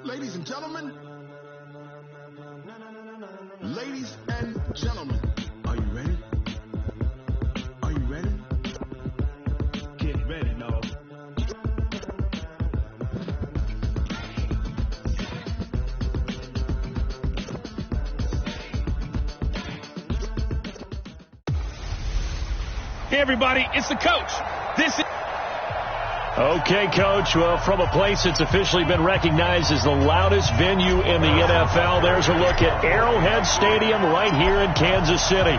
Ladies and gentlemen, ladies and gentlemen, are you ready? Are you ready? Get ready, no. Hey, everybody, it's the coach. This is... Okay, Coach. Well, from a place that's officially been recognized as the loudest venue in the NFL, there's a look at Arrowhead Stadium right here in Kansas City.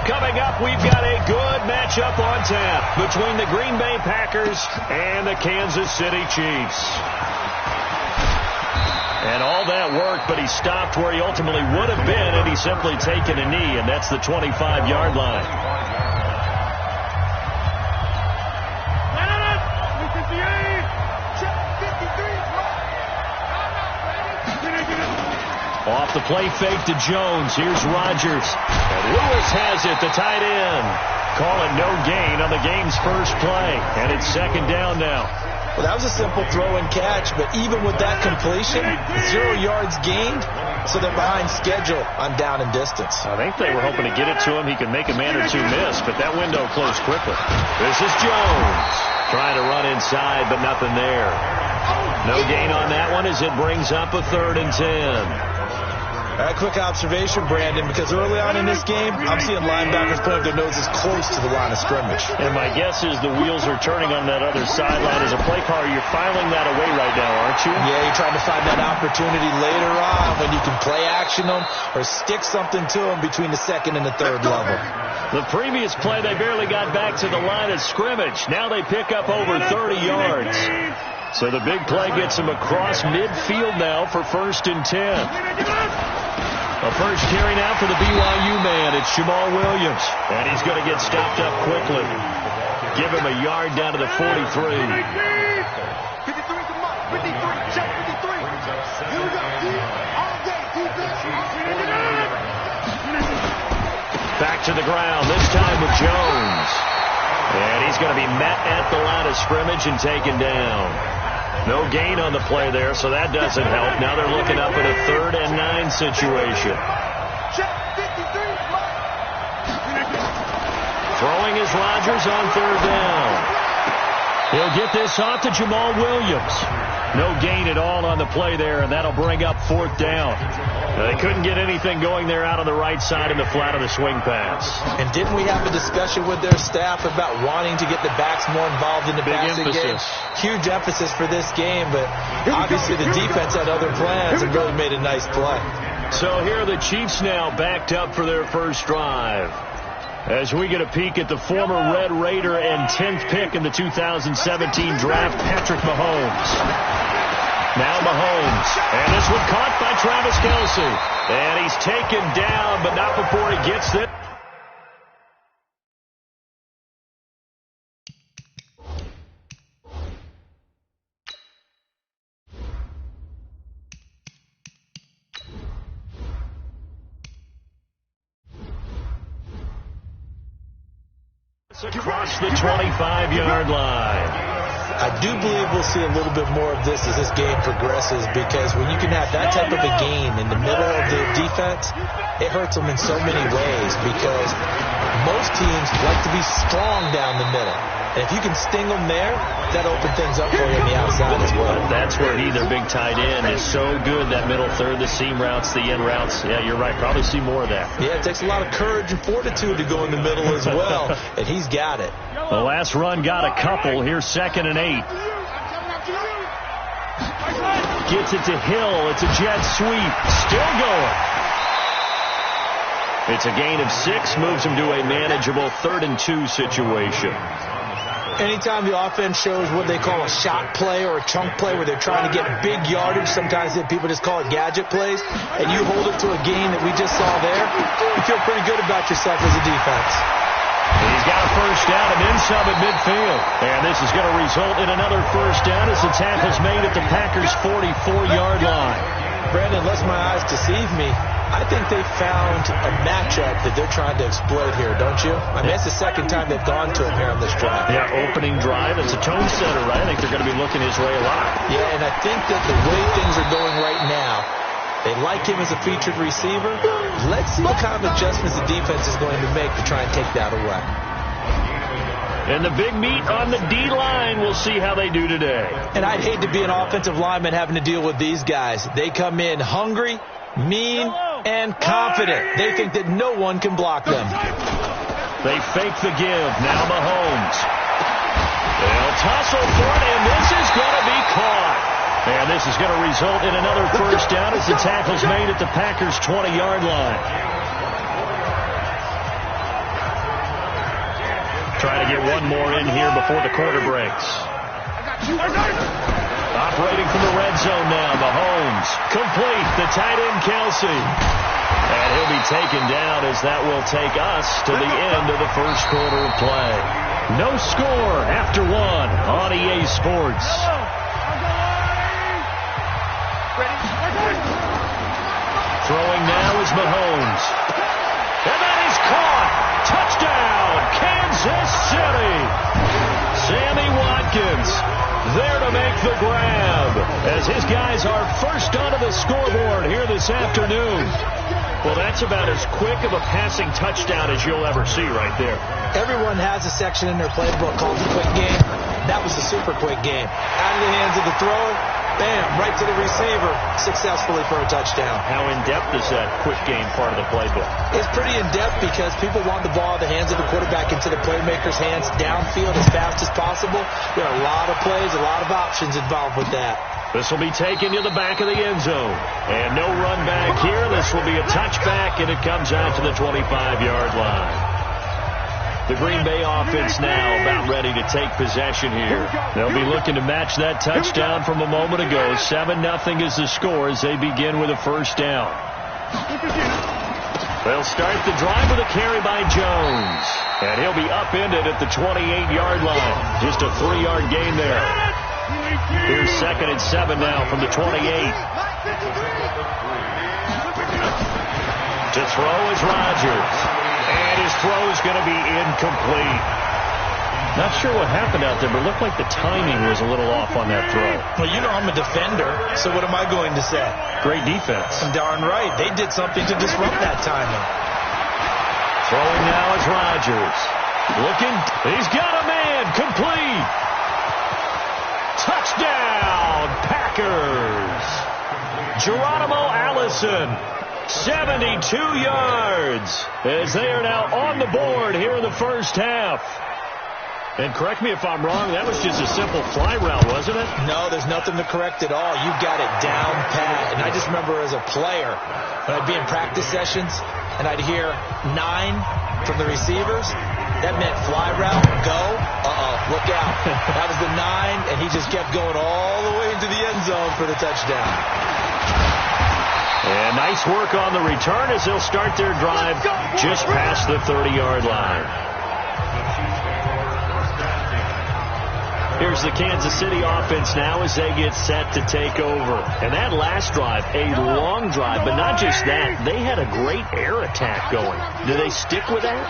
Coming up, we've got a good matchup on tap between the Green Bay Packers and the Kansas City Chiefs. And all that work, but he stopped where he ultimately would have been had he simply taken a knee, and that's the 25-yard line. Off the play fake to Jones. Here's Rodgers. And Lewis has it, the tight end. Call it no gain on the game's first play. And it's second down now. Well, that was a simple throw and catch, but even with that completion, 0 yards gained, so they're behind schedule on down and distance. I think they were hoping to get it to him. He could make a man or two miss, but that window closed quickly. This is Jones. Trying to run inside, but nothing there. No gain on that one as it brings up a 3rd and 10. A quick observation, Brandon, because early on in this game, I'm seeing linebackers put up their noses close to the line of scrimmage. And my guess is the wheels are turning on that other sideline. As a play caller, you're filing that away right now, aren't you? Yeah, you're trying to find that opportunity later on when you can play action them or stick something to them between the 2nd and the 3rd level. The previous play, they barely got back to the line of scrimmage. Now they pick up over 30 yards. So the big play gets him across midfield now for 1st and 10. A first carry now for the BYU man. It's Jamal Williams. And he's going to get stopped up quickly. Give him a yard down to the 43. 53 to Mark. 53. Check 53. Here we go. All day. Defense. Back to the ground. This time with Jones. And he's going to be met at the line of scrimmage and taken down. No gain on the play there, so that doesn't help. Now they're looking up at a 3rd and 9 situation. Throwing is Rodgers on 3rd down. He'll get this off to Jamal Williams. No gain at all on the play there, and that'll bring up 4th down. They couldn't get anything going there out on the right side in the flat of the swing pass. And didn't we have a discussion with their staff about wanting to get the backs more involved in the passing game? Huge emphasis for this game, but obviously the defense had other plans and really made a nice play. So here are the Chiefs now backed up for their first drive. As we get a peek at the former Red Raider and 10th pick in the 2017 draft, Patrick Mahomes. Now Mahomes, and this one caught by Travis Kelce. And he's taken down, but not before he gets it. Across the 25-yard line. I do believe we'll see a little bit more of this as this game progresses, because when you can have that type of a gain in the middle of the defense, it hurts them in so many ways, because most teams like to be strong down the middle. And if you can sting them there, that opens things up for you on the outside as well. That's where their big tight end is so good, that middle third, the seam routes, the in routes. Yeah, you're right. Probably see more of that. Yeah, it takes a lot of courage and fortitude to go in the middle as well, and he's got it. The last run got a couple. Here's 2nd and 8. Gets it to Hill. It's a jet sweep. Still going. It's a gain of 6. Moves him to a manageable 3rd and 2 situation. Anytime the offense shows what they call a shot play or a chunk play where they're trying to get big yardage, sometimes people just call it gadget plays, and you hold it to a gain that we just saw there, you feel pretty good about yourself as a defense. He's got a first down and then some at midfield. And this is going to result in another first down as the tackle's made at the Packers' 44-yard line. Brandon, unless my eyes deceive me, I think they found a matchup that they're trying to exploit here, don't you? I mean, it's the second time they've gone to him here on this drive. Yeah, opening drive. It's a tone setter, right? I think they're going to be looking his way a lot. Yeah, and I think that the way things are going right now, they like him as a featured receiver. Let's see what kind of adjustments the defense is going to make to try and take that away. And the big meat on the D-line, we'll see how they do today. And I'd hate to be an offensive lineman having to deal with these guys. They come in hungry, mean, and confident. They think that no one can block them. They fake the give. Now Mahomes. They'll tussle for it, and this is going to be caught. And this is going to result in another first down as the tackle's made at the Packers' 20-yard line. Trying to get one more in here before the quarter breaks. Operating from the red zone now, Mahomes. Complete, the tight end Kelsey. And he'll be taken down as that will take us to the end of the first quarter of play. No score after one on EA Sports. Throwing now is Mahomes. And that is caught. Touchdown, Kansas City. Sammy Watkins there to make the grab as his guys are first onto the scoreboard here this afternoon. Well, that's about as quick of a passing touchdown as you'll ever see right there. Everyone has a section in their playbook called the quick game. That was a super quick game. Out of the hands of the thrower, bam, right to the receiver, successfully for a touchdown. How in-depth is that quick game part of the playbook? It's pretty in-depth because people want the ball in the hands of the quarterback into the playmaker's hands downfield as fast as possible. There are a lot of plays, a lot of options involved with that. This will be taken to the back of the end zone. And no run back here. This will be a touchback, and it comes out to the 25-yard line. The Green Bay offense now about ready to take possession here. They'll be looking to match that touchdown from a moment ago. 7-0 is the score as they begin with a first down. They'll start the drive with a carry by Jones. And he'll be upended at the 28-yard line. Just a 3-yard gain there. Here's 2nd and 7 now from the 28. To throw is Rodgers. And his throw is going to be incomplete. Not sure what happened out there, but it looked like the timing was a little off on that throw. Well, you know I'm a defender, so what am I going to say? Great defense. I'm darn right. They did something to disrupt that timing. Throwing now is Rodgers. Looking. He's got a man. Complete. Touchdown, Packers. Geronimo Allison. 72 yards as they are now on the board here in the first half. And correct me if I'm wrong, that was just a simple fly route, wasn't it? No, there's nothing to correct at all. You got it down pat. And I just remember as a player, when I'd be in practice sessions and I'd hear 9 from the receivers, that meant fly route, go, look out. That was the 9, and he just kept going all the way into the end zone for the touchdown. And nice work on the return as they'll start their drive just past the 30-yard line. Here's the Kansas City offense now as they get set to take over. And that last drive, a long drive, but not just that. They had a great air attack going. Do they stick with that?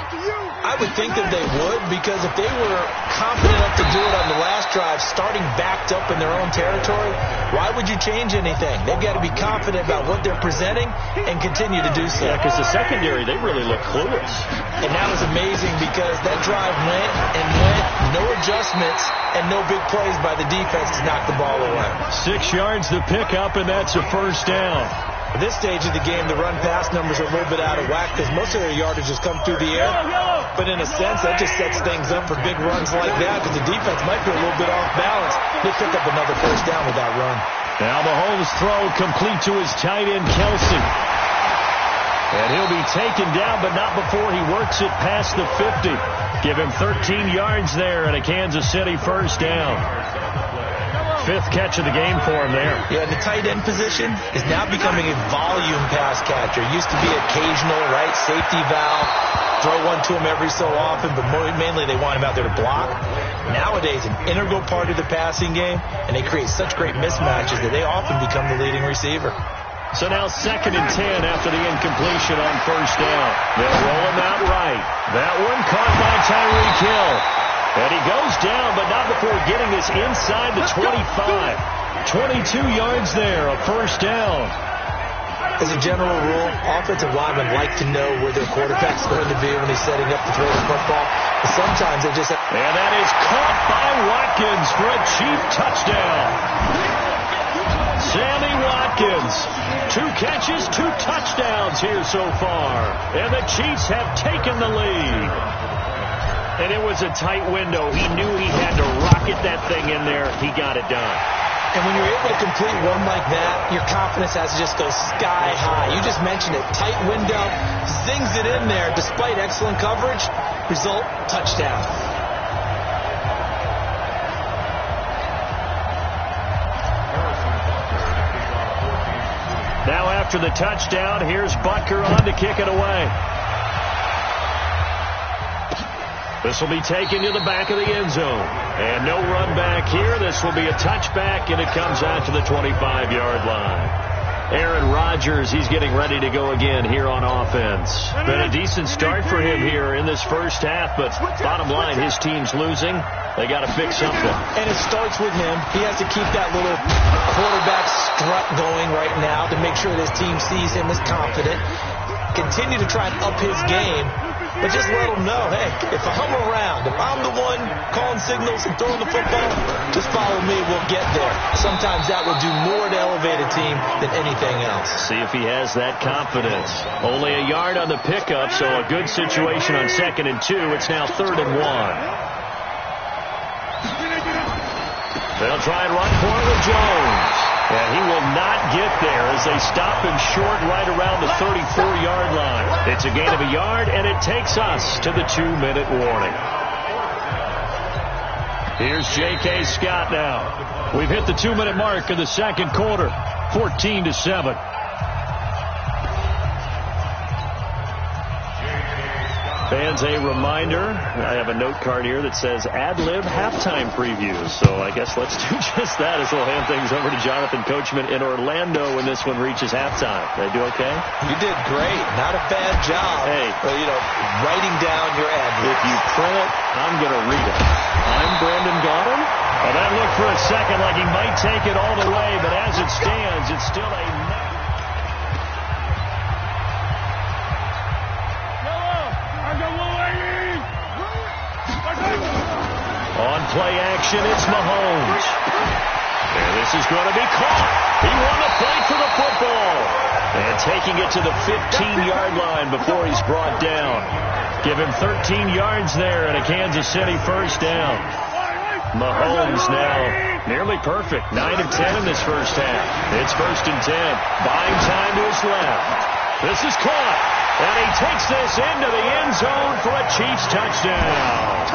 I would think that they would, because if they were confident enough to do it on the last drive, starting backed up in their own territory, why would you change anything? They've got to be confident about what they're presenting and continue to do so. Yeah, because the secondary, they really look clueless. And that was amazing because that drive went and went, no adjustments, and no big plays by the defense to knock the ball away. 6 yards to pick up, and that's a first down. At this stage of the game, the run-pass numbers are a little bit out of whack because most of their yardage has come through the air. But in a sense, that just sets things up for big runs like that because the defense might be a little bit off balance. They pick up another first down with that run. Now Mahomes' throw complete to his tight end, Kelsey. And he'll be taken down, but not before he works it past the 50. Give him 13 yards there and a Kansas City first down. 5th catch of the game for him there. Yeah, the tight end position is now becoming a volume pass catcher. It used to be occasional, right, safety valve, throw one to him every so often, but mainly they want him out there to block. Nowadays, an integral part of the passing game, and they create such great mismatches that they often become the leading receiver. So now 2nd and 10 after the incompletion on first down. They'll roll him out right. That one caught by Tyreek Hill. And he goes down, but not before getting this inside the 25. 22 yards there, a first down. As a general rule, offensive linemen like to know where their quarterback's going to be when he's setting up to throw the football. But sometimes they just... And that is caught by Watkins for a Chief touchdown. Sammy Watkins, 2 catches, 2 touchdowns here so far. And the Chiefs have taken the lead. And it was a tight window. He knew he had to rocket that thing in there. He got it done. And when you're able to complete one like that, your confidence has to just go sky high. You just mentioned it. Tight window, zings it in there despite excellent coverage. Result, touchdown. Now after the touchdown, here's Butker on to kick it away. This will be taken to the back of the end zone. And no run back here. This will be a touchback, and it comes out to the 25-yard line. Aaron Rodgers, he's getting ready to go again here on offense. Been a decent start for him here in this first half, but bottom line, his team's losing. They got to fix something. And it starts with him. He has to keep that little quarterback strut going right now to make sure that his team sees him as confident. Continue to try and up his game, but just let him know, hey, if I'm around, if I'm the one calling signals and throwing the football, just follow me, we'll get there. Sometimes that will do more to elevate a team than anything else. See if he has that confidence. Only a yard on the pickup, so a good situation on 2nd and 2. It's now 3rd and 1. They'll try and run for it with Jones. And he will not get there as they stop him short right around the 34-yard line. It's a gain of a yard, and it takes us to the 2-minute warning. Here's J.K. Scott now. We've hit the 2-minute mark of the second quarter, 14-7. Fans, a reminder, I have a note card here that says ad-lib halftime previews. So I guess let's do just that as we'll hand things over to Jonathan Coachman in Orlando when this one reaches halftime. Did I do okay? You did great. Not a bad job. Hey. Writing down your ad-libs. If you print it, I'm going to read it. I'm Brandon Gaudin. Well, that looked for a second like he might take it all the way, but as it stands, it's still a... On play action, it's Mahomes. And this is going to be caught. He won the fight for the football. And taking it to the 15-yard line before he's brought down. Give him 13 yards there and a Kansas City first down. Mahomes now nearly perfect. 9 of 10 in this first half. It's 1st and 10. Buying time to his left. This is caught. And he takes this into the end zone for a Chiefs touchdown.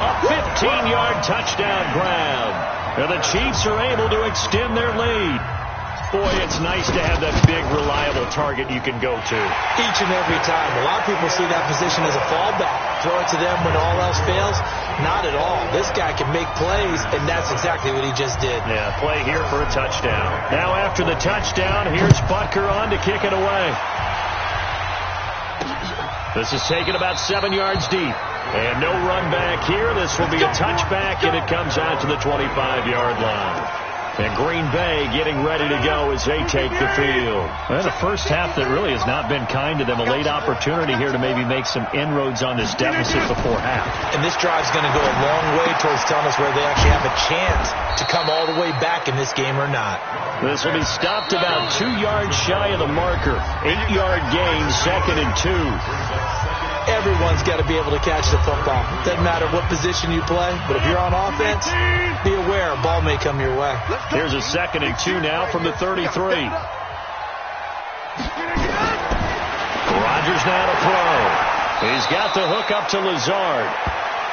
A 15-yard touchdown grab. And the Chiefs are able to extend their lead. Boy, it's nice to have that big, reliable target you can go to. Each and every time. A lot of people see that position as a fallback. Throw it to them when all else fails. Not at all. This guy can make plays, and that's exactly what he just did. Yeah, play here for a touchdown. Now after the touchdown, here's Butker on to kick it away. This is taken about 7 yards deep. And no run back here. This will be a touchback, and it comes out to the 25-yard line. And Green Bay getting ready to go as they take the field. Well, the first half that really has not been kind to them. A late opportunity here to maybe make some inroads on this deficit before half. And this drive's going to go a long way towards telling us where they actually have a chance to come all the way back in this game or not. This will be stopped about 2 yards shy of the marker. 8-yard gain, 2nd and 2. Everyone's got to be able to catch the football. Doesn't matter what position you play, but if you're on offense, be aware a ball may come your way. Here's a 2nd and 2 now from the 33. Rodgers now to throw. He's got the hook up to Lazard.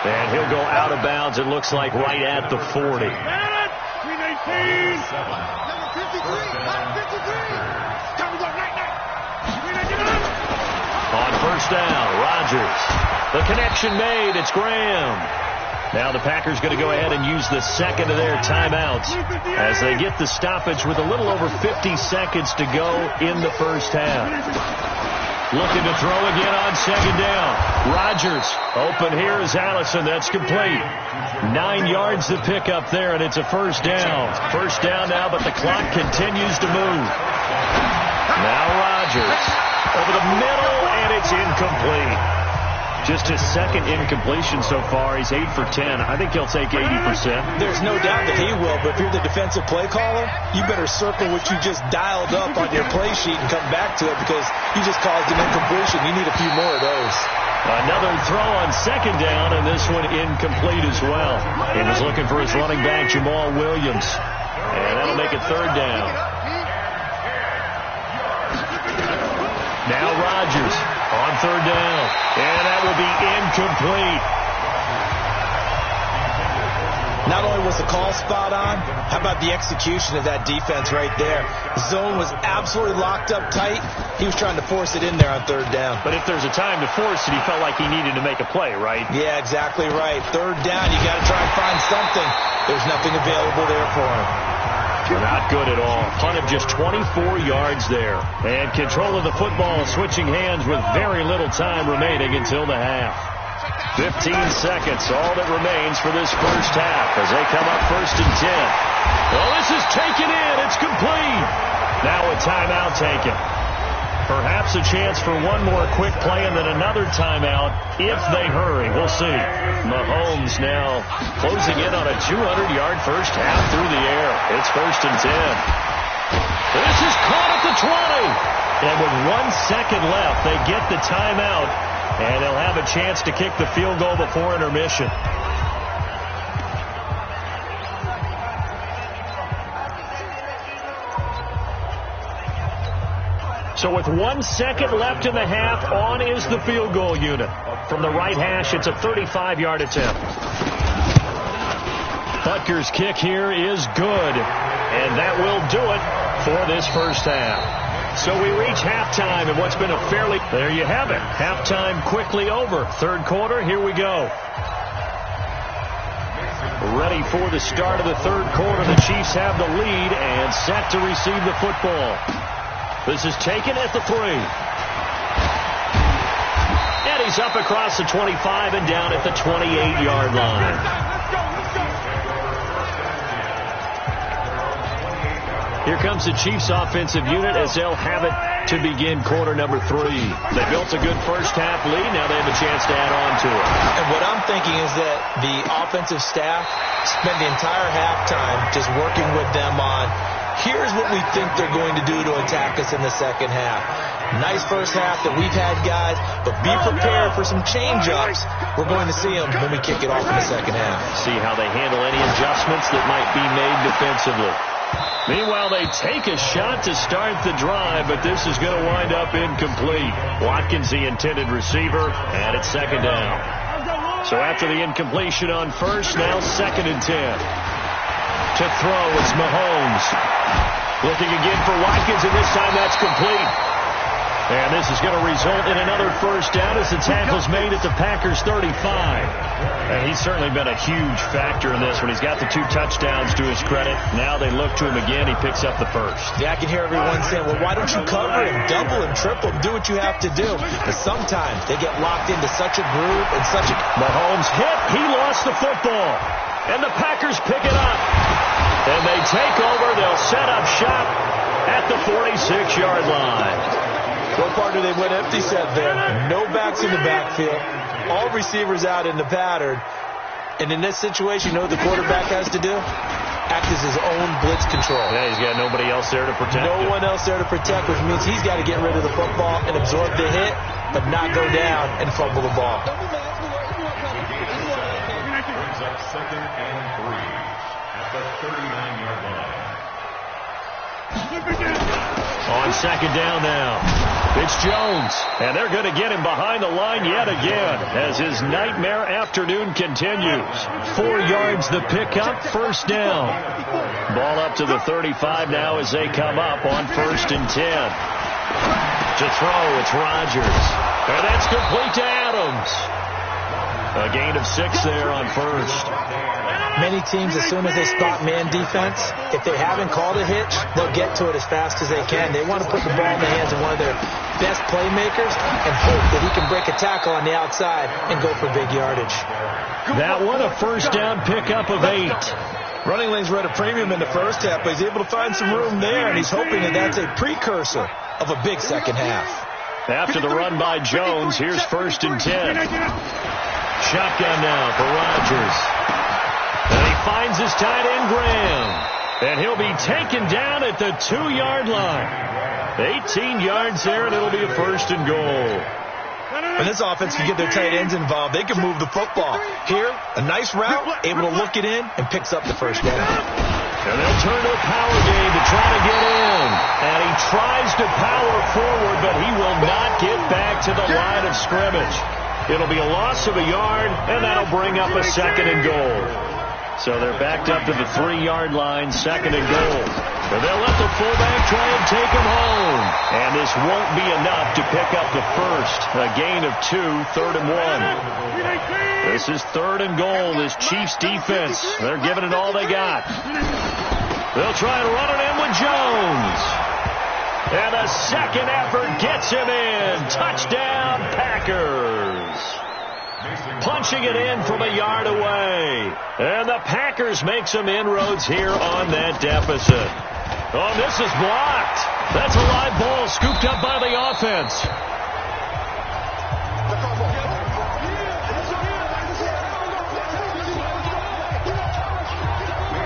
And he'll go out of bounds, it looks like, right at the 40. On first down, Rodgers. The connection made. It's Graham. Now the Packers going to go ahead and use the second of their timeouts as they get the stoppage with a little over 50 seconds to go in the first half. Looking to throw again on second down. Rodgers open here is Allison. That's complete. 9 yards to pick up there, and it's a first down. First down now, but the clock continues to move. Now Rodgers over the middle, and it's incomplete. Just his second incompletion so far. He's 8 for 10. I think he'll take 80%. There's no doubt that he will, but if you're the defensive play caller, you better circle what you just dialed up on your play sheet and come back to it because you just caused an incompletion. You need a few more of those. Another throw on second down, and this one incomplete as well. He was looking for his running back, Jamal Williams. And that'll make it third down. Now Rodgers on third down. And that will be incomplete. Not only was the call spot on, how about the execution of that defense right there? The zone was absolutely locked up tight. He was trying to force it in there on third down. But if there's a time to force it, he felt like he needed to make a play, right? Yeah, exactly right. Third down, you got to try and find something. There's nothing available there for him. Not good at all. Punt of just 24 yards there. And control of the football switching hands with very little time remaining until the half. 15 seconds, all that remains for this first half as they come up first and 10. Well, this is taken in. It's complete. Now a timeout taken. Perhaps a chance for one more quick play and then another timeout if they hurry. We'll see. Mahomes now closing in on a 200-yard first half through the air. It's first and 10. This is caught at the 20. And with 1 second left, they get the timeout, and they'll have a chance to kick the field goal before intermission. So with 1 second left in the half, on is the field goal unit. From the right hash, it's a 35-yard attempt. Butker's kick here is good, and that will do it for this first half. So we reach halftime, and what's been a fairly... There you have it. Halftime quickly over. Third quarter, here we go. Ready for the start of the third quarter. The Chiefs have the lead and set to receive the football. This is taken at the 3. And he's up across the 25 and down at the 28-yard line. Here comes the Chiefs offensive unit as they'll have it to begin quarter number 3. They built a good first half lead. Now they have a chance to add on to it. And what I'm thinking is that the offensive staff spent the entire halftime just working with them on here's what we think they're going to do to attack us in the second half. Nice first half that we've had, guys, but be prepared for some change-ups. We're going to see them when we kick it off in the second half. See how they handle any adjustments that might be made defensively. Meanwhile, they take a shot to start the drive, but this is going to wind up incomplete. Watkins, the intended receiver, and it's second down. So after the incompletion on first, now second and 10. To throw, it's Mahomes. Looking again for Watkins, and this time that's complete. And this is going to result in another first down as the tackle's made at the Packers' 35. And he's certainly been a huge factor in this one. He's got the 2 touchdowns to his credit. Now they look to him again. He picks up the first. Yeah, I can hear everyone saying, well, why don't you cover him, double him, triple him, do what you have to do. But sometimes they get locked into such a groove and such a... Mahomes hit. He lost the football. And the Packers pick it up. And they take over. They'll set up shop at the 46-yard line. What part do they went empty set there? No backs in the backfield. All receivers out in the pattern. And in this situation, you know what the quarterback has to do? Act as his own blitz control. Yeah, he's got nobody else there to protect him. No one else there to protect, which means he's got to get rid of the football and absorb the hit, but not go down and fumble the ball. Second and 3 at the 39-yard line. On second down now, it's Jones, and they're going to get him behind the line yet again as his nightmare afternoon continues. 4 yards the pickup, first down. Ball up to the 35 now as they come up on first and 10. To throw, it's Rodgers, and that's complete to Adams. A gain of 6 there on first. Many teams, as soon as they spot man defense, if they haven't called a hitch, they'll get to it as fast as they can. They want to put the ball in the hands of one of their best playmakers and hope that he can break a tackle on the outside and go for big yardage. That one, a first down pickup of 8. Running lanes were at a premium in the first half, but he's able to find some room there, and he's hoping that that's a precursor of a big second half. After the run by Jones, here's 1st and 10. Shotgun now for Rodgers. And he finds his tight end, Graham. And he'll be taken down at the 2-yard line. 18 yards there, and it'll be a 1st and goal. When this offense can get their tight ends involved, they can move the football. Here, a nice route, able to look it in, and picks up the first down. And they'll turn to a power game to try to get in. And he tries to power forward, but he will not get back to the line of scrimmage. It'll be a loss of a yard, and that'll bring up a 2nd and goal. So they're backed up to the 3-yard line, 2nd and goal. And they'll let the fullback try and take him home. And this won't be enough to pick up the first. A gain of 2, 3rd and 1. This is 3rd and goal, this Chiefs defense. They're giving it all they got. They'll try and run it in with Jones. And a second effort gets him in. Touchdown, Packers. Punching it in from a yard away. And the Packers make some inroads here on that deficit. Oh, this is blocked. That's a live ball scooped up by the offense.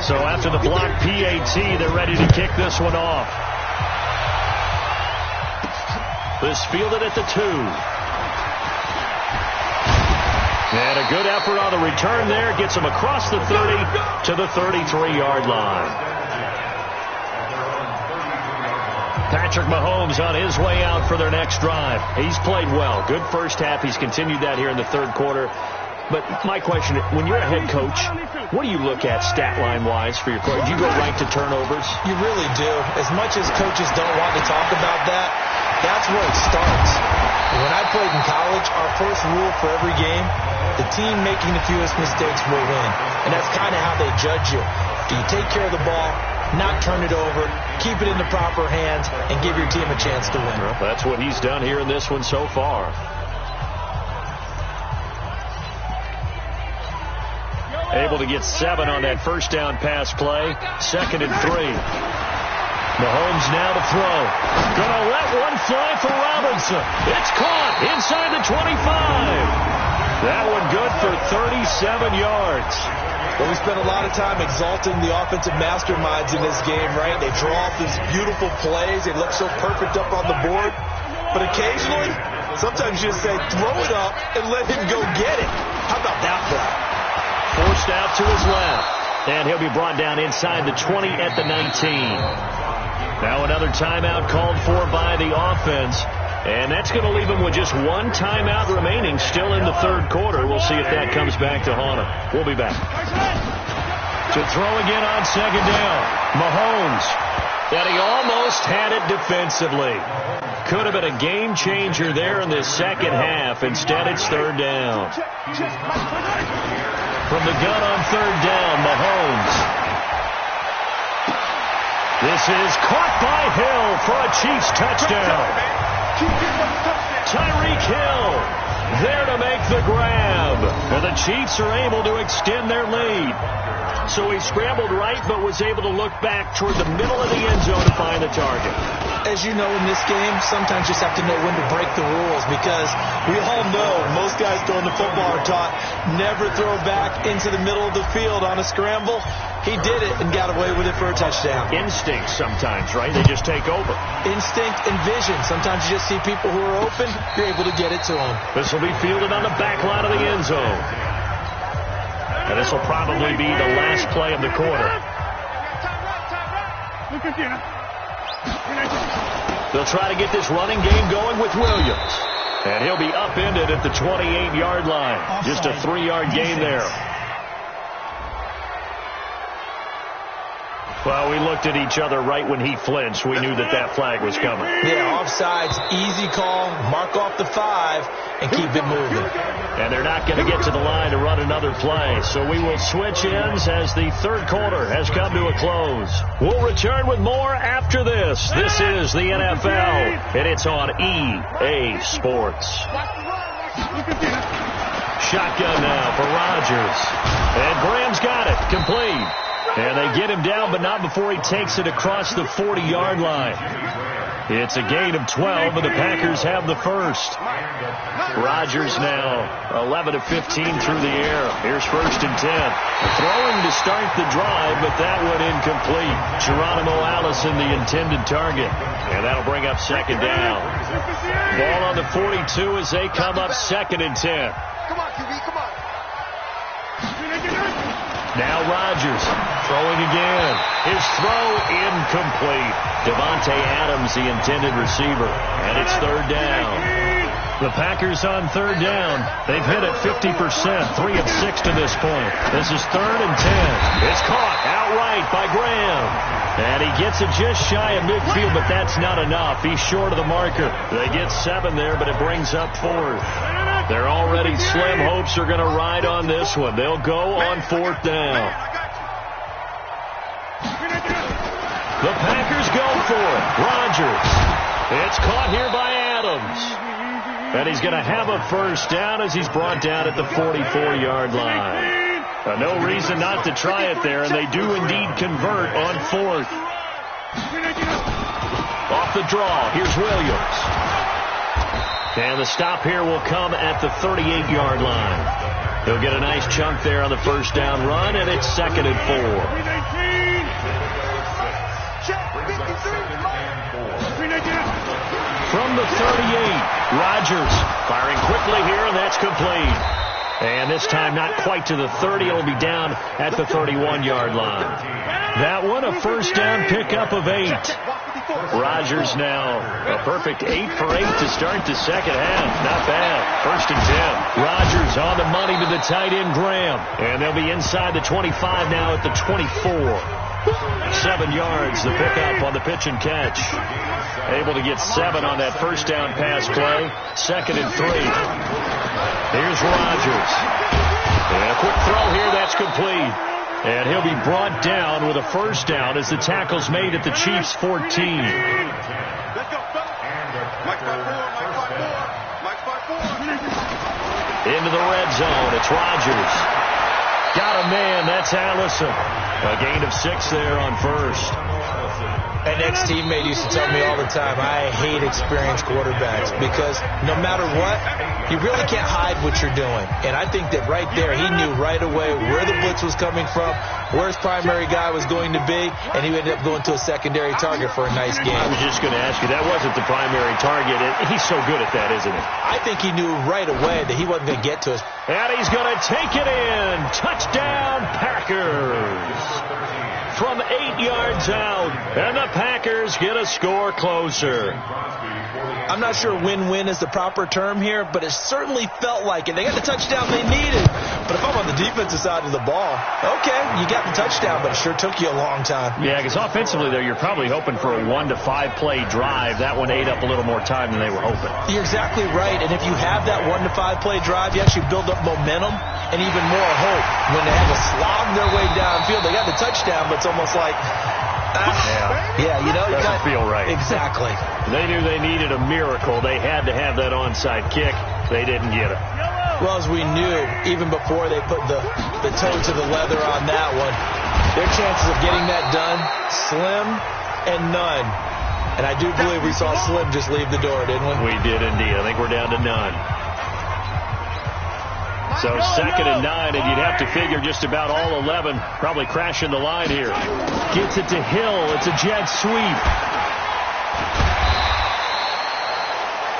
So after the blocked PAT, they're ready to kick this one off. This fielded at the 2. And a good effort on the return there. Gets him across the 30 to the 33-yard line. Patrick Mahomes on his way out for their next drive. He's played well. Good first half. He's continued that here in the 3rd quarter. But my question, when you're a head coach, what do you look at stat line-wise for your coach? Do you go right to turnovers? You really do. As much as coaches don't want to talk about that, that's where it starts. When I played in college, our first rule for every game, the team making the fewest mistakes will win. And that's kind of how they judge you. Do you take care of the ball, not turn it over, keep it in the proper hands, and give your team a chance to win? Well, that's what he's done here in this one so far. Able to get 7 on that first down pass play. 2nd and 3. Mahomes now to throw. Gonna let one fly for Robinson. It's caught inside the 25. That one good for 37 yards. Well, we spent a lot of time exalting the offensive masterminds in this game, right? They draw up these beautiful plays. They look so perfect up on the board. But occasionally, sometimes you just say, throw it up and let him go get it. How about that play? Forced out to his left. And he'll be brought down inside the 20 at the 19. Now another timeout called for by the offense. And that's going to leave him with just 1 timeout remaining still in the 3rd quarter. We'll see if that comes back to haunt him. We'll be back. To throw again on 2nd down. Mahomes. And he almost had it defensively. Could have been a game changer there in this 2nd half. Instead, it's 3rd down. From the gun on 3rd down, Mahomes. This is caught by Hill for a Chiefs touchdown. Tyreek Hill there to make the grab. And the Chiefs are able to extend their lead. So he scrambled right, but was able to look back toward the middle of the end zone to find the target. As you know, in this game, sometimes you just have to know when to break the rules, because we all know most guys throwing the football are taught never throw back into the middle of the field on a scramble. He did it and got away with it for a touchdown. Instinct sometimes, right? They just take over. Instinct and vision. Sometimes you just see people who are open, you're able to get it to them. This will be fielded on the back line of the end zone. And this will probably be the last play of the quarter. They'll try to get this running game going with Williams. And he'll be upended at the 28-yard line. Just a 3-yard gain there. Well, we looked at each other right when he flinched. We knew that that flag was coming. Yeah, offsides, easy call, mark off the 5, and keep it moving. And they're not going to get to the line to run another play. So we will switch ends as the third quarter has come to a close. We'll return with more after this. This is the NFL, and it's on EA Sports. Shotgun now for Rodgers. And Graham's got it, complete. And they get him down, but not before he takes it across the 40-yard line. It's a gain of 12, and the Packers have the first. Rodgers now 11 of 15 through the air. Here's 1st and 10. Throwing to start the drive, but that one incomplete. Geronimo Allison, the intended target. And that'll bring up 2nd down. Ball on the 42 as they come up 2nd and 10. Come on, QB, come on. Now Rodgers throwing again. His throw incomplete. Devontae Adams, the intended receiver. And it's 3rd down. The Packers on 3rd down. They've hit it 50%, 3 of 6 to this point. This is 3rd and 10. It's caught outright by Graham. And he gets it just shy of midfield, but that's not enough. He's short of the marker. They get 7 there, but it brings up 4th. They're already slim hopes are going to ride on this one. They'll go on 4th down. The Packers go for it. Rodgers. It's caught here by Adams. And he's going to have a 1st down as he's brought down at the 44-yard line. No reason not to try it there, and they do indeed convert on 4th. Off the draw, here's Williams. And the stop here will come at the 38-yard line. He'll get a nice chunk there on the 1st down run, and it's 2nd and 4. From the 38, Rodgers firing quickly here, and that's complete. And this time not quite to the 30. It'll be down at the 31-yard line. That one, a 1st down pickup of 8. Rodgers now a perfect 8 for 8 to start the 2nd half. Not bad. 1st and 10. Rodgers on the money to the tight end, Graham. And they'll be inside the 25 now at the 24. 7 yards, the pickup on the pitch and catch. Able to get 7 on that 1st down pass play. 2nd and 3. Here's Rodgers. And a quick throw here, that's complete. And he'll be brought down with a 1st down as the tackle's made at the Chiefs' 14. Let's go, fella. Mike 5-4. Into the red zone, it's Rodgers. Got a man, that's Allison. A gain of 6 there on 1st. An ex-teammate used to tell me all the time, I hate experienced quarterbacks because no matter what, you really can't hide what you're doing. And I think that right there, he knew right away where the blitz was coming from, where his primary guy was going to be, and he ended up going to a secondary target for a nice game. I was just going to ask you, that wasn't the primary target. He's so good at that, isn't he? I think he knew right away that he wasn't going to get to us. And he's going to take it in. Touchdown, Packers. From 8 yards out, and the Packers get a score closer. I'm not sure win-win is the proper term here, but it certainly felt like it. They got the touchdown they needed. But if I'm on the defensive side of the ball, okay, you got the touchdown, but it sure took you a long time. Yeah, because offensively there, you're probably hoping for a 1 to 5 play drive. That one ate up a little more time than they were hoping. You're exactly right. And if you have that 1 to 5 play drive, you actually build up momentum and even more hope. When they had to slog their way downfield, they got the touchdown, but it's almost like, you know, doesn't feel right. Exactly. They knew they needed a miracle. They had to have that onside kick. They didn't get it. Well, as we knew, even before they put the toe to the leather on that one, their chances of getting that done, slim and none. And I do believe we saw Slim just leave the door, didn't we? We did indeed. I think we're down to none. So 2nd and 9, and you'd have to figure just about all 11 probably crashing the line here. Gets it to Hill. It's a jet sweep.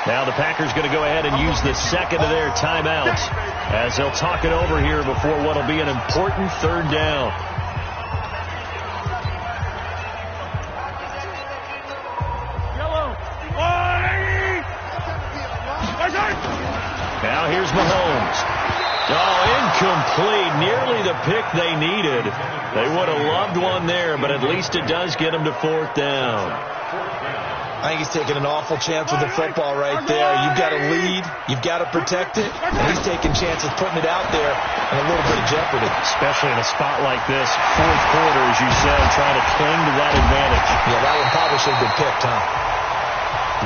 Now the Packers going to go ahead and use the 2nd of their timeouts as they'll talk it over here before what will be an important 3rd down. Now here's Mahomes. Oh, incomplete. Nearly the pick they needed. They would have loved one there, but at least it does get them to 4th down. I think he's taking an awful chance with the football right there. You've got to lead. You've got to protect it. And he's taking chances putting it out there in a little bit of jeopardy. Especially in a spot like this, 4th quarter, as you said, trying to cling to that advantage. Yeah, that one probably should have been picked, huh?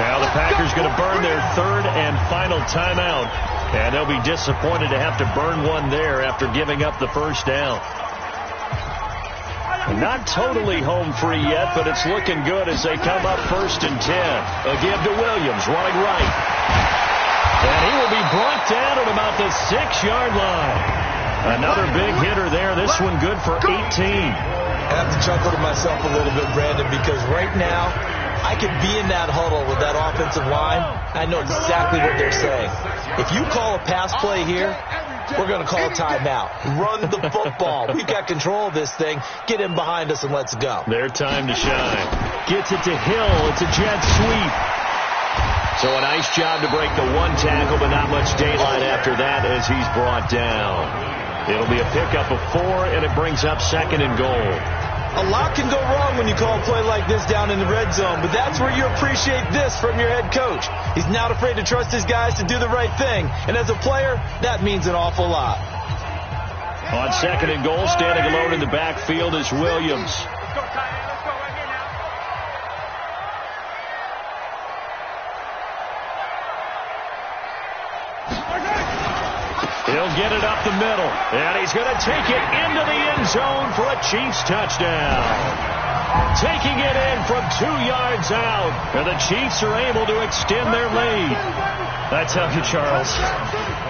Now the Packers going to burn their 3rd and final timeout. And they'll be disappointed to have to burn one there after giving up the 1st down. Not totally home free yet, but it's looking good as they come up 1st and 10. A give to Williams, running right. And he will be brought down at about the 6-yard line. Another big hitter there. This one good for 18. I have to chuckle to myself a little bit, Brandon, because right now I could be in that huddle with that offensive line. I know exactly what they're saying. If you call a pass play here, we're going to call a timeout. Run the football. We've got control of this thing. Get in behind us and let's go. Their time to shine. Gets it to Hill. It's a jet sweep. So a nice job to break the 1 tackle, but not much daylight after that as he's brought down. It'll be a pickup of 4, and it brings up 2nd and goal. A lot can go wrong when you call a play like this down in the red zone, but that's where you appreciate this from your head coach. He's not afraid to trust his guys to do the right thing, and as a player, that means an awful lot. On 2nd and goal, standing alone in the backfield is Williams. He'll get it up the middle, and he's going to take it into the end zone for a Chiefs touchdown. Taking it in from 2 yards out, and the Chiefs are able to extend their lead. I tell you, Charles,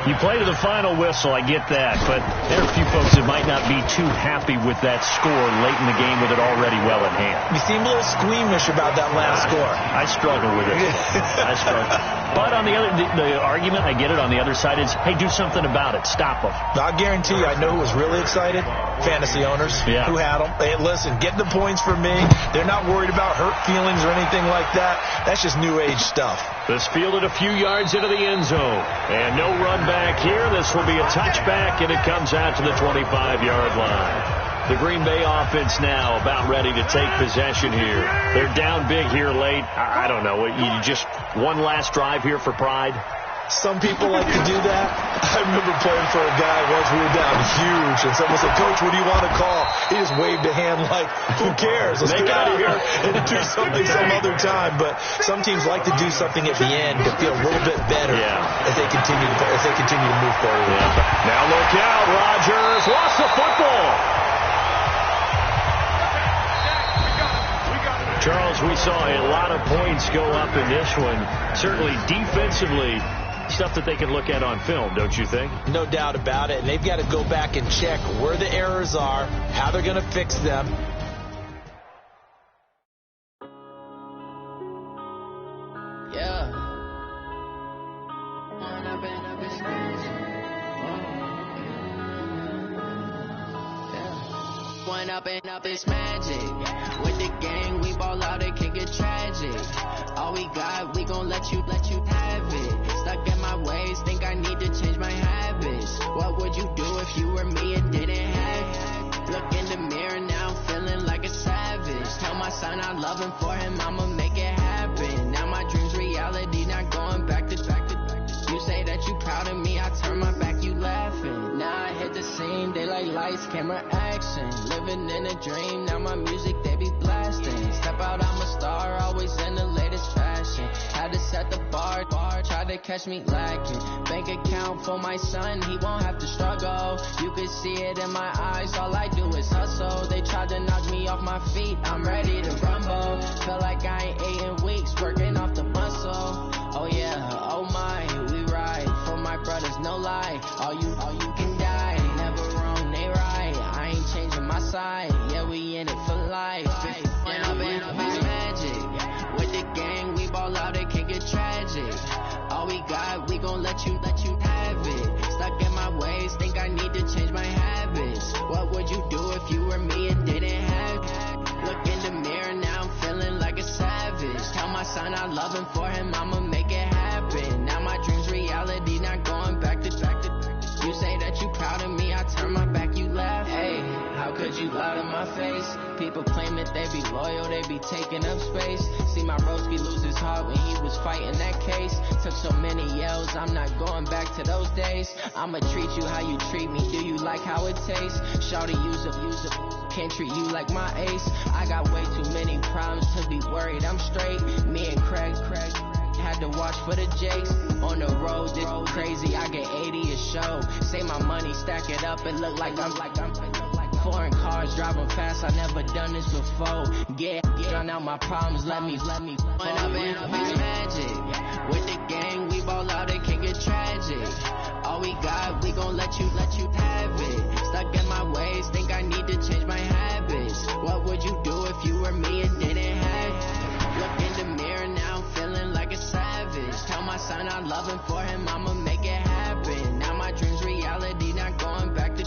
you play to the final whistle, I get that, but there are a few folks that might not be too happy with that score late in the game with it already well in hand. You seem a little squeamish about that last score. I struggle with it. I struggle. But on the other, the argument, I get it, on the other side is, hey, do something about it. Stop them. I guarantee you, I know who was really excited. Fantasy owners who had them. Hey, listen, get the points for me. They're not worried about hurt feelings or anything like that. That's just new age stuff. This fielded a few yards into the end zone. And no run back here. This will be a touchback, and it comes out to the 25-yard line. The Green Bay offense now about ready to take possession here. They're down big here late. I don't know. You just one last drive here for pride? Some people like to do that. I remember playing for a guy once. We were down huge, and someone said, "Coach, what do you want to call?" He just waved a hand like, "Who cares? Let's get out of here and do something some other time." But some teams like to do something at the end to feel a little bit better as they continue to move forward. Yeah. Now look out, Rodgers lost the football. Charles, we saw a lot of points go up in this one. Certainly defensively, stuff that they can look at on film, don't you think? No doubt about it. And they've got to go back and check where the errors are, how they're going to fix them. Up is magic. With the gang, we ball out, it can get tragic. All we got, we gon' let you have it. Stuck in my ways, think I need to change my habits. What would you do if you were me and didn't have it? Look in the mirror now, I'm feeling like a savage. Tell my son I love him, for him I'ma make it happen. Now my dream's reality, not going back to. You say that you proud of me, I turn my back, you laughing. Now I hit the scene, they like lights, camera, action. Living in a dream, now my music they be blasting. Step out, I'm a star, always in the latest fashion. Had to set the bar, try to catch me lacking. Bank account for my son, he won't have to struggle. You can see it in my eyes, all I do is hustle. They tried to knock me off my feet, I'm ready to rumble. Feel like I ain't ate in weeks, working off the muscle. Oh yeah, oh my, we ride for my brothers, no lie. All you can die, never wrong, they right. I ain't changing my side, yeah, we in it for life. Now it's magic. With the gang, we ball out, it can get tragic. All we got, we gon' let you have it. Stuck in my ways, think I need to change my habits. What would you do if you were me and didn't have it? Look in the mirror, now I'm feeling like a savage. Tell my son I love him, for him I'ma make it happen. Now my dream's reality, not going back to. You say that you that they be loyal, they be taking up space. See my broski lose his heart when he was fighting that case. Took so many yells, I'm not going back to those days. I'ma treat you how you treat me, do you like how it tastes? Shawty, use up, can't treat you like my ace. I got way too many problems to be worried, I'm straight. Me and Craig had to watch for the Jakes. On the road, this crazy, I get 80 a show. Say my money, stack it up, it look like I'm foreign cars driving fast, I never done this before. Get out my problems, let me When up and up is magic. With the gang, we ball out, it can get tragic. All we got, we gon' let you have it. Stuck in my ways, think I need to change my habits. What would you do if you were me and didn't have it? Look in the mirror now, I'm feeling like a savage. Tell my son I love him, for him I'ma make it happen. Now my dream's reality, not going back to.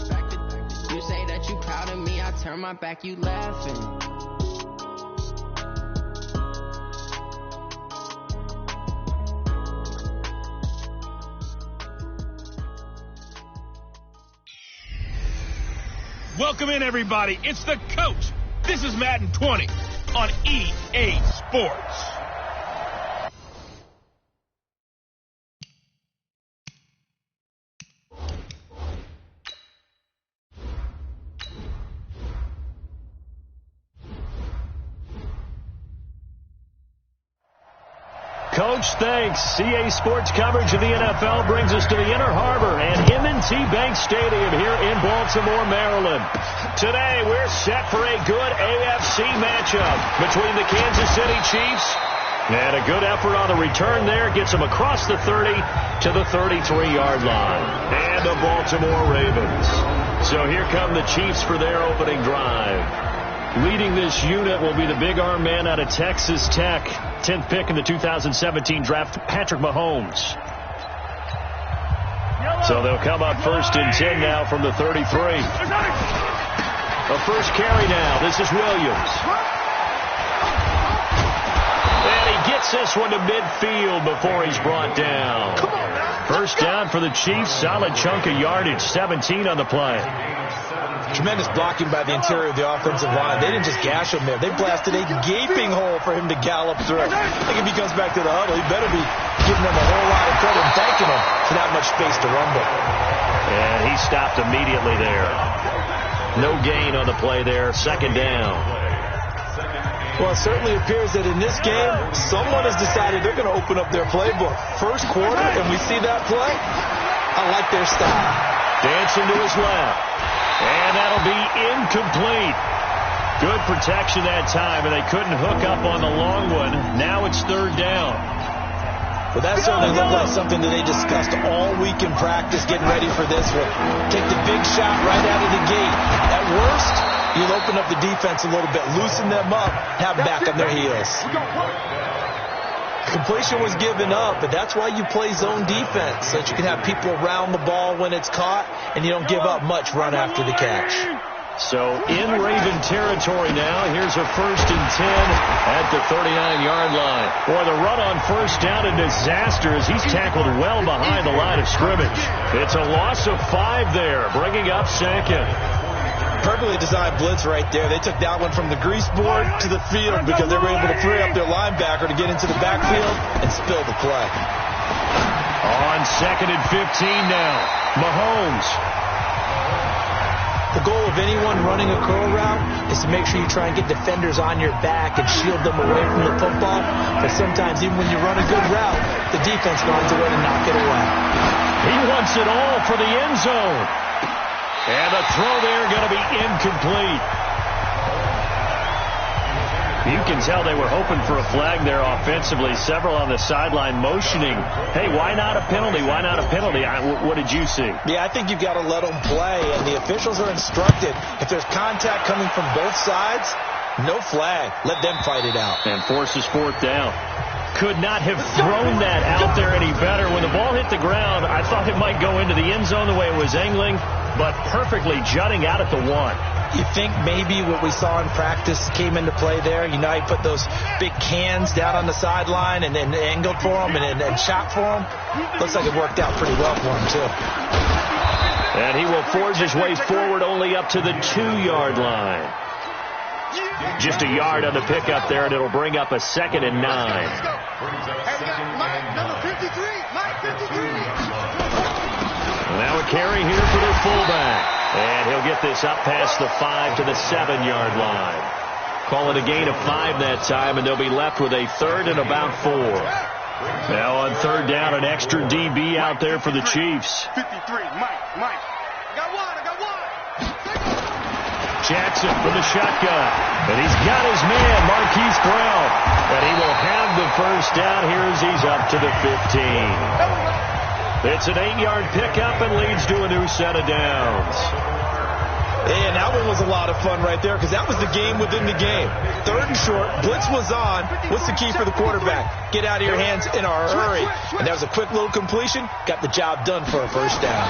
You say that you proud of me, I turn my back, you laughing. Welcome in, everybody. It's the coach. This is Madden 20 on EA Sports. Coach, thanks. CA Sports coverage of the NFL brings us to the Inner Harbor and M&T Bank Stadium here in Baltimore, Maryland. Today, we're set for a good AFC matchup between the Kansas City Chiefs, and a good effort on the return there gets them across the 30 to the 33-yard line. And the Baltimore Ravens. So here come the Chiefs for their opening drive. Leading this unit will be the big arm man out of Texas Tech. 10th pick in the 2017 draft, Patrick Mahomes. So they'll come up first and 10 now from the 33. A first carry now. This is Williams. And he gets this one to midfield before he's brought down. First down for the Chiefs. Solid chunk of yardage. 17 on the play. Tremendous blocking by the interior of the offensive line. They didn't just gash him there. They blasted a gaping hole for him to gallop through. I think if he comes back to the huddle, he better be giving them a whole lot of credit and thanking him for that much space to rumble. And he stopped immediately there. No gain on the play there. Second down. Well, it certainly appears that in this game, someone has decided they're going to open up their playbook. First quarter, and we see that play. I like their style. Dancing to his left. And that'll be incomplete. Good protection that time, and they couldn't hook up on the long one. Now it's third down. Well, that certainly looked like something that they discussed all week in practice, getting ready for this one. Take the big shot right out of the gate. At worst, you'll open up the defense a little bit, loosen them up, have them back on their heels. Completion was given up, but that's why you play zone defense, so that you can have people around the ball when it's caught, and you don't give up much run after the catch. So in Raven territory now, here's a first and 10 at the 39-yard line. Boy, the run on first down, a disaster as he's tackled well behind the line of scrimmage. It's a loss of 5 there, bringing up second. Perfectly designed blitz right there. They took that one from the grease board to the field because they were able to free up their linebacker to get into the backfield and spill the play. On second and 15 now, Mahomes. The goal of anyone running a curl route is to make sure you try and get defenders on your back and shield them away from the football. But sometimes even when you run a good route, the defense finds a way to knock it away. He wants it all for the end zone. And the throw there going to be incomplete. You can tell they were hoping for a flag there offensively. Several on the sideline motioning, hey, why not a penalty? Why not a penalty? What did you see? Yeah, I think you've got to let them play. And the officials are instructed, if there's contact coming from both sides, no flag. Let them fight it out. And forces fourth down. Could not have thrown that out there any better. When the ball hit the ground, I thought it might go into the end zone the way it was angling, but perfectly jutting out at the 1. You think maybe what we saw in practice came into play there? You know, he put those big cans down on the sideline and then angled for them and shot for them. Looks like it worked out pretty well for him, too. And he will forge his way forward only up to the 2-yard line. Just a yard on the pickup there, and it'll bring up a 2nd and 9. Now a carry here for their fullback. And he'll get this up past the 5 to the 7-yard line. Call it a gain of 5 that time, and they'll be left with a 3rd and about 4. Now on 3rd down, an extra DB out there for the Chiefs. 53, Mike. I got one. Jackson from the shotgun. And he's got his man, Marquise Brown. And he will have the first down here as he's up to the 15. It's an 8-yard pickup and leads to a new set of downs. And that one was a lot of fun right there because that was the game within the game. 3rd and short, blitz was on. What's the key for the quarterback? Get out of your hands in a hurry. And that was a quick little completion. Got the job done for a first down.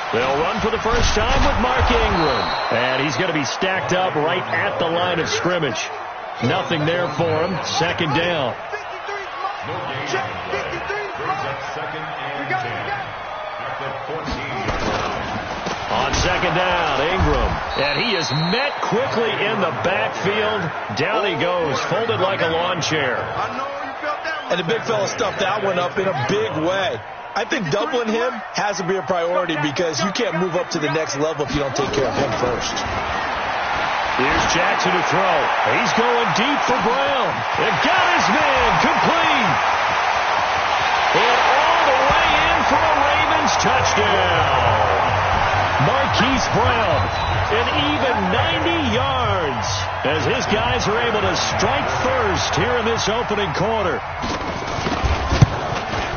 They'll run for the first time with Mark Ingram. And he's going to be stacked up right at the line of scrimmage. Nothing there for him. 2nd down. On 2nd down, Ingram. And he is met quickly in the backfield. Down he goes, folded like a lawn chair. And the big fella stuffed that one up in a big way. I think doubling him has to be a priority because you can't move up to the next level if you don't take care of him first. Here's Jackson to throw. He's going deep for Brown. And got his man complete. And all the way in for a Ravens touchdown. Marquise Brown, an even 90 yards as his guys are able to strike first here in this opening quarter.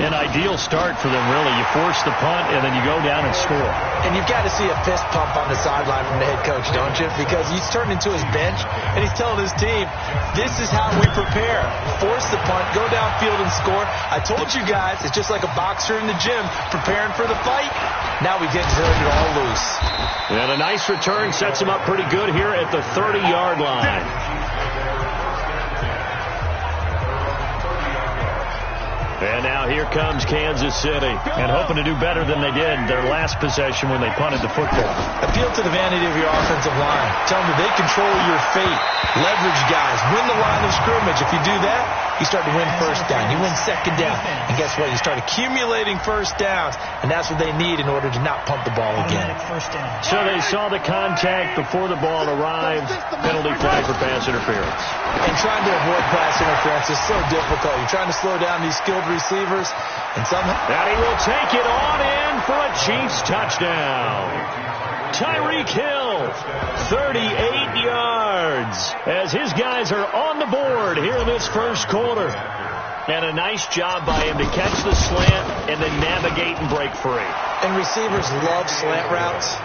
An ideal start for them, really. You force the punt, and then you go down and score. And you've got to see a fist pump on the sideline from the head coach, don't you? Because he's turned into his bench, and he's telling his team, this is how we prepare. Force the punt, go downfield and score. I told you guys, it's just like a boxer in the gym preparing for the fight. Now we get it all loose. And a nice return sets him up pretty good here at the 30-yard line. And now here comes Kansas City, and hoping to do better than they did their last possession when they punted the football. Appeal to the vanity of your offensive line. Tell them that they control your fate. Leverage guys. Win the line of scrimmage. If you do that, you start to win first down. You win 2nd down. And guess what? You start accumulating first downs, and that's what they need in order to not punt the ball again. So they saw the contact before the ball arrived. Penalty flag for pass interference. And trying to avoid pass interference is so difficult. You're trying to slow down these skilled receivers, and somehow... And he will take it on in for a Chiefs touchdown. Tyreek Hill, 38 yards, as his guys are on the board here in this first quarter. And a nice job by him to catch the slant and then navigate and break free. And receivers love slant routes.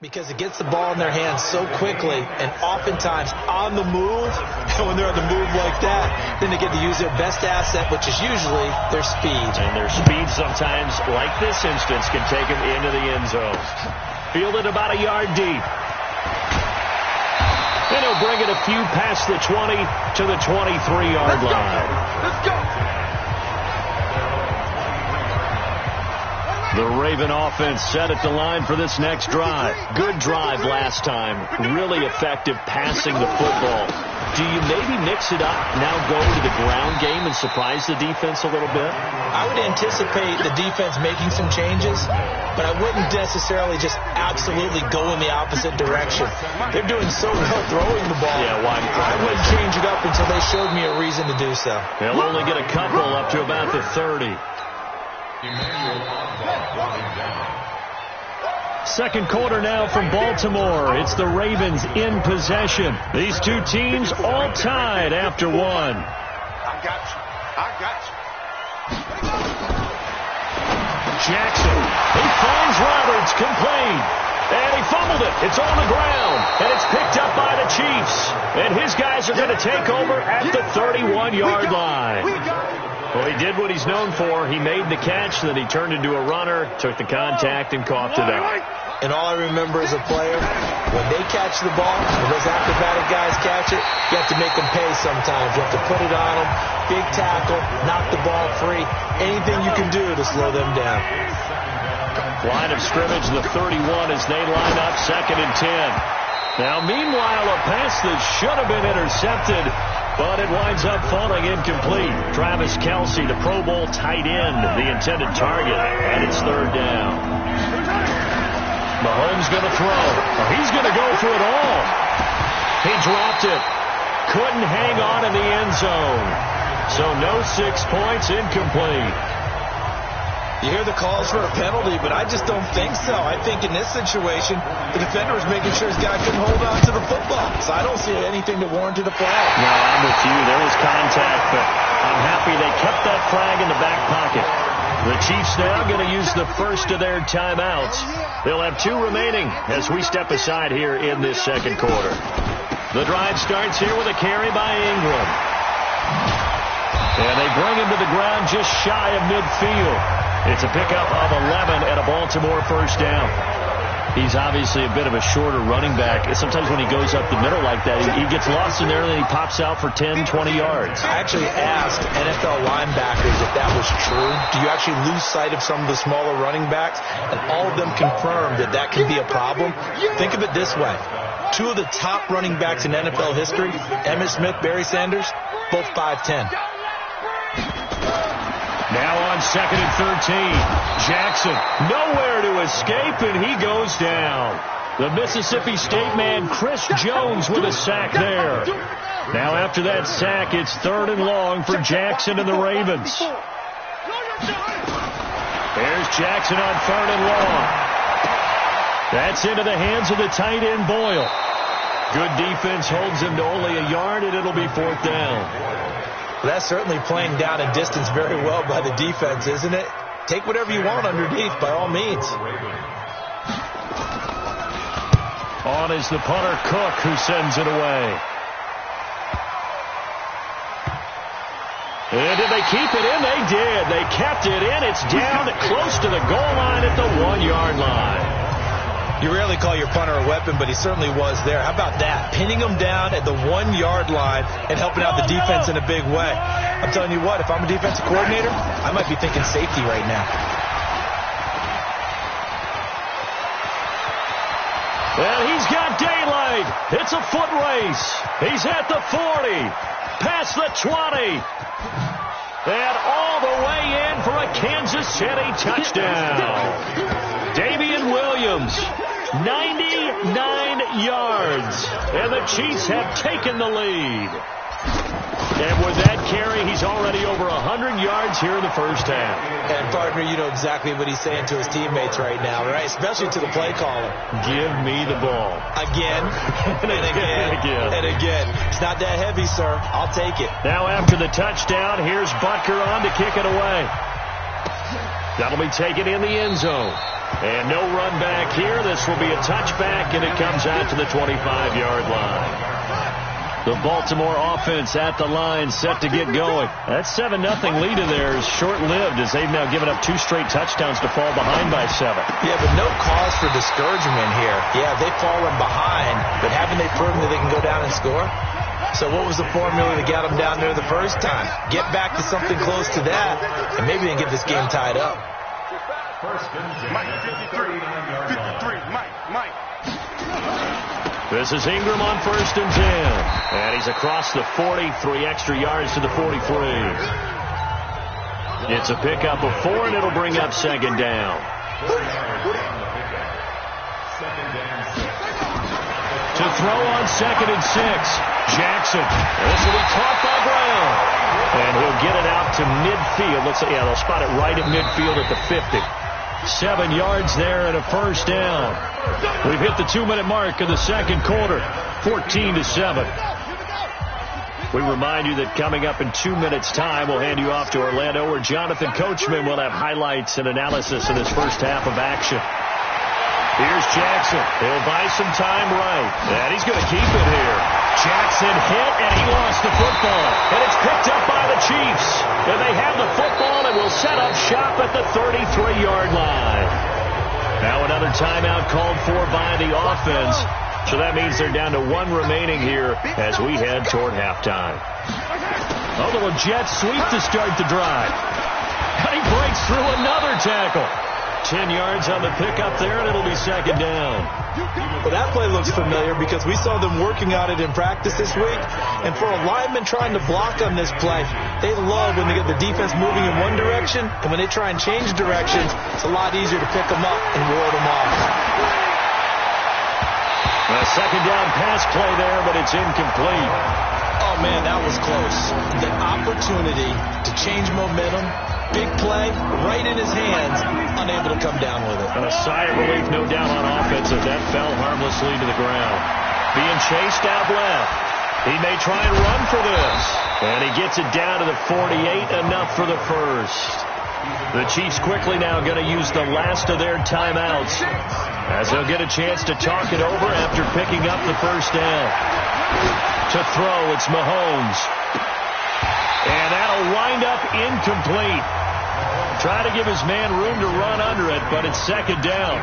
Because it gets the ball in their hands so quickly and oftentimes on the move. And when they're on the move like that, then they get to use their best asset, which is usually their speed. And their speed sometimes, like this instance, can take them into the end zone. Fielded about a yard deep. And he'll bring it a few past the 20 to the 23-yard line. Let's go. The Raven offense set at the line for this next drive. Good drive last time. Really effective passing the football. Do you maybe mix it up, now go to the ground game and surprise the defense a little bit? I would anticipate the defense making some changes, but I wouldn't necessarily just absolutely go in the opposite direction. They're doing so well throwing the ball. Yeah, why? I wouldn't change it up until they showed me a reason to do so. They'll only get a couple up to about the 30. Second quarter now from Baltimore. It's the Ravens in possession. These two teams all tied after one. I got you. Jackson, he finds Roberts, complete. And he fumbled it. It's on the ground. And it's picked up by the Chiefs. And his guys are going to take over at the 31-yard line. Well, he did what he's known for. He made the catch, then he turned into a runner, took the contact, and coughed it up. And all I remember as a player, when they catch the ball, when those acrobatic guys catch it, you have to make them pay sometimes. You have to put it on them, big tackle, knock the ball free, anything you can do to slow them down. Line of scrimmage, the 31 as they line up, 2nd and 10. Now, meanwhile, a pass that should have been intercepted, but it winds up falling incomplete. Travis Kelce, the Pro Bowl tight end, the intended target, and it's 3rd down. Mahomes going to throw. Oh, he's going to go for it all. He dropped it. Couldn't hang on in the end zone. So no 6 points, incomplete. You hear the calls for a penalty, but I just don't think so. I think in this situation, the defender was making sure his guy couldn't hold on to the football. So I don't see anything to warrant a flag. No, I'm with you. There was contact, but I'm happy they kept that flag in the back pocket. The Chiefs now going to use the first of their timeouts. They'll have 2 remaining as we step aside here in this 2nd quarter. The drive starts here with a carry by Ingram. And they bring him to the ground just shy of midfield. It's a pickup of 11 and a Baltimore 1st down. He's obviously a bit of a shorter running back. Sometimes when he goes up the middle like that, he gets lost in there and then he pops out for 10, 20 yards. I actually asked NFL linebackers if that was true. Do you actually lose sight of some of the smaller running backs? And all of them confirmed that that can be a problem. Think of it this way. 2 of the top running backs in NFL history, Emmitt Smith, Barry Sanders, both 5'10". Now on 2nd and 13. Jackson nowhere to escape, and he goes down. The Mississippi State man, Chris Jones, with a sack there. Now after that sack, it's 3rd and long for Jackson and the Ravens. There's Jackson on 3rd and long. That's into the hands of the tight end, Boyle. Good defense holds him to only a yard, and it'll be 4th down. That's certainly playing down and distance very well by the defense, isn't it? Take whatever you want underneath, by all means. On is the punter, Cook, who sends it away. And did they keep it in? They did. They kept it in. It's down close to the goal line at the 1-yard line. You rarely call your punter a weapon, but he certainly was there. How about that? Pinning him down at the 1-yard line and helping out the defense in a big way. I'm telling you what, if I'm a defensive coordinator, I might be thinking safety right now. Well, he's got daylight. It's a foot race. He's at the 40, past the 20, and all the way in for a Kansas City touchdown. Damian Williams, 99 yards, and the Chiefs have taken the lead. And with that carry, he's already over 100 yards here in the 1st half. And, partner, you know exactly what he's saying to his teammates right now, right? Especially to the play caller. Give me the ball. Again, and again, and again. It's not that heavy, sir. I'll take it. Now after the touchdown, here's Butker on to kick it away. That'll be taken in the end zone. And no run back here. This will be a touchback, and it comes out to the 25-yard line. The Baltimore offense at the line, set to get going. That 7-0 lead of theirs short-lived as they've now given up 2 straight touchdowns to fall behind by 7. Yeah, but no cause for discouragement here. Yeah, they've fallen behind, but haven't they proven that they can go down and score? So what was the formula to get them down there the first time? Get back to something close to that, and maybe they can get this game tied up. Mike, 53, Mike. This is Ingram on 1st and 10. And he's across the 40, 3 extra yards to the 43. It's a pickup of 4, and it'll bring up 2nd down. To throw on 2nd and 6. Jackson. This will be caught by Brown. And he'll get it out to midfield. Looks like, yeah, they'll spot it right at midfield at the 50. 7 yards there and a 1st down. We've hit the 2-minute mark of the 2nd quarter. 14-7. We remind you that coming up in 2 minutes' time, we'll hand you off to Orlando, where Jonathan Coachman will have highlights and analysis in his first half of action. Here's Jackson. He'll buy some time right. And he's going to keep it here. Jackson hit, and he lost the football. And it's picked up by the Chiefs. And they have the football and will set up shop at the 33-yard line. Now another timeout called for by the offense. So that means they're down to one remaining here as we head toward halftime. A little jet sweep to start the drive. And he breaks through another tackle. 10 yards on the pickup there, and it'll be second down. Well, that play looks familiar because we saw them working on it in practice this week. And for a lineman trying to block on this play, they love when they get the defense moving in one direction. And when they try and change directions, it's a lot easier to pick them up and ward them off. A second down pass play there, but it's incomplete. Oh, man, that was close. The opportunity to change momentum, big play, right in his hands, unable to come down with it. A sigh of relief, no doubt, on offense as that fell harmlessly to the ground. Being chased out left. He may try and run for this. And he gets it down to the 48, enough for the first. The Chiefs quickly now going to use the last of their timeouts as they'll get a chance to talk it over after picking up the first down. To throw, it's Mahomes. And that'll wind up incomplete. Try to give his man room to run under it, but it's second down.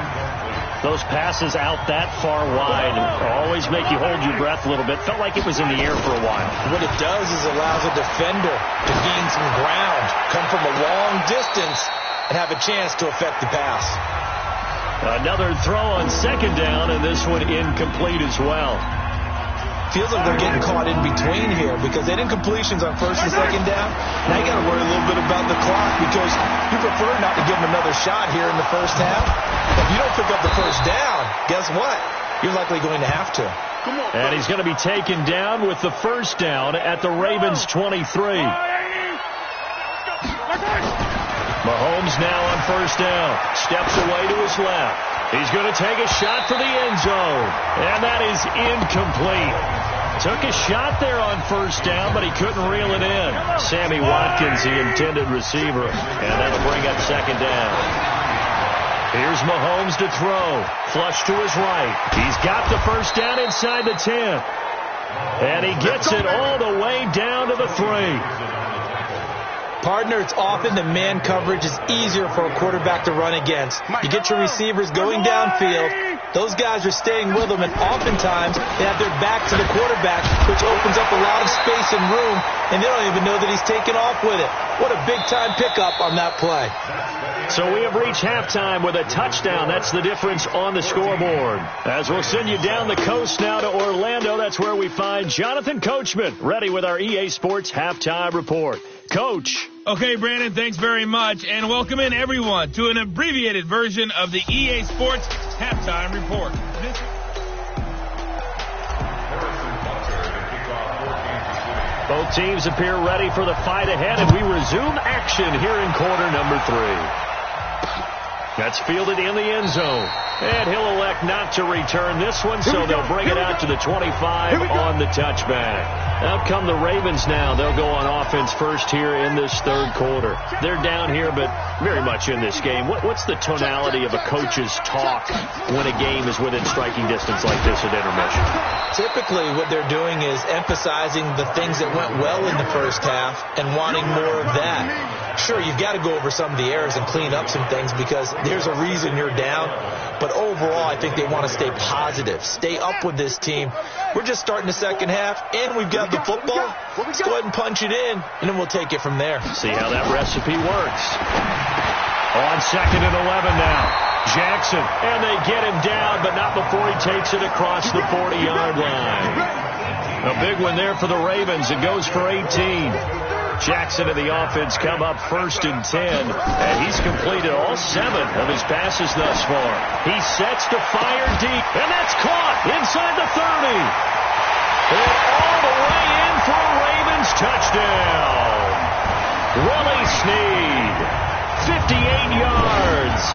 Those passes out that far wide always make you hold your breath a little bit. Felt like it was in the air for a while. What it does is allows a defender to gain some ground, come from a long distance, and have a chance to affect the pass. Another throw on second down, and this one incomplete as well. Feels like they're getting caught in between here because they did incompletions on first and second down. Now you got to worry a little bit about the clock because you prefer not to give them another shot here in the first half. If you don't pick up the first down, guess what? You're likely going to have to. And he's going to be taken down with the first down at the Ravens 23. Mahomes now on first down. Steps away to his left. He's going to take a shot for the end zone. And that is incomplete. Took a shot there on first down, but he couldn't reel it in. Sammy Watkins, the intended receiver. And that'll bring up second down. Here's Mahomes to throw. Flush to his right. He's got the first down inside the 10. And he gets it all the way down to the 3. Partner, it's often the man coverage is easier for a quarterback to run against. You get your receivers going downfield. Those guys are staying with them, and oftentimes they have their back to the quarterback, which opens up a lot of space and room, and they don't even know that he's taken off with it. What a big-time pickup on that play. So we have reached halftime with a touchdown. That's the difference on the scoreboard. As we'll send you down the coast now to Orlando, that's where we find Jonathan Coachman, ready with our EA Sports Halftime Report. Coach. Okay, Brandon, thanks very much. And welcome in, everyone, to an abbreviated version of the EA Sports Halftime Report. Both teams appear ready for the fight ahead, and we resume action here in quarter number 3. That's fielded in the end zone. And he'll elect not to return this one, so they'll bring it out to the 25 on the touchback. Out come the Ravens now. They'll go on offense first here in this third quarter. They're down here, but very much in this game. What's the tonality of a coach's talk when a game is within striking distance like this at intermission? Typically, what they're doing is emphasizing the things that went well in the first half and wanting more of that. Sure, you've got to go over some of the errors and clean up some things because there's a reason you're down. But overall, I think they want to stay positive, stay up with this team. We're just starting the second half, and we've got the football. Let's go ahead and punch it in, and then we'll take it from there. See how that recipe works. On second and 11 now. Jackson, and they get him down, but not before he takes it across the 40-yard line. A big one there for the Ravens. It goes for 18. Jackson and the offense come up first and 10, and he's completed all 7 of his passes thus far. He sets to fire deep, and that's caught inside the 30. And all the way in for a Ravens touchdown. Willie Snead, 58 yards.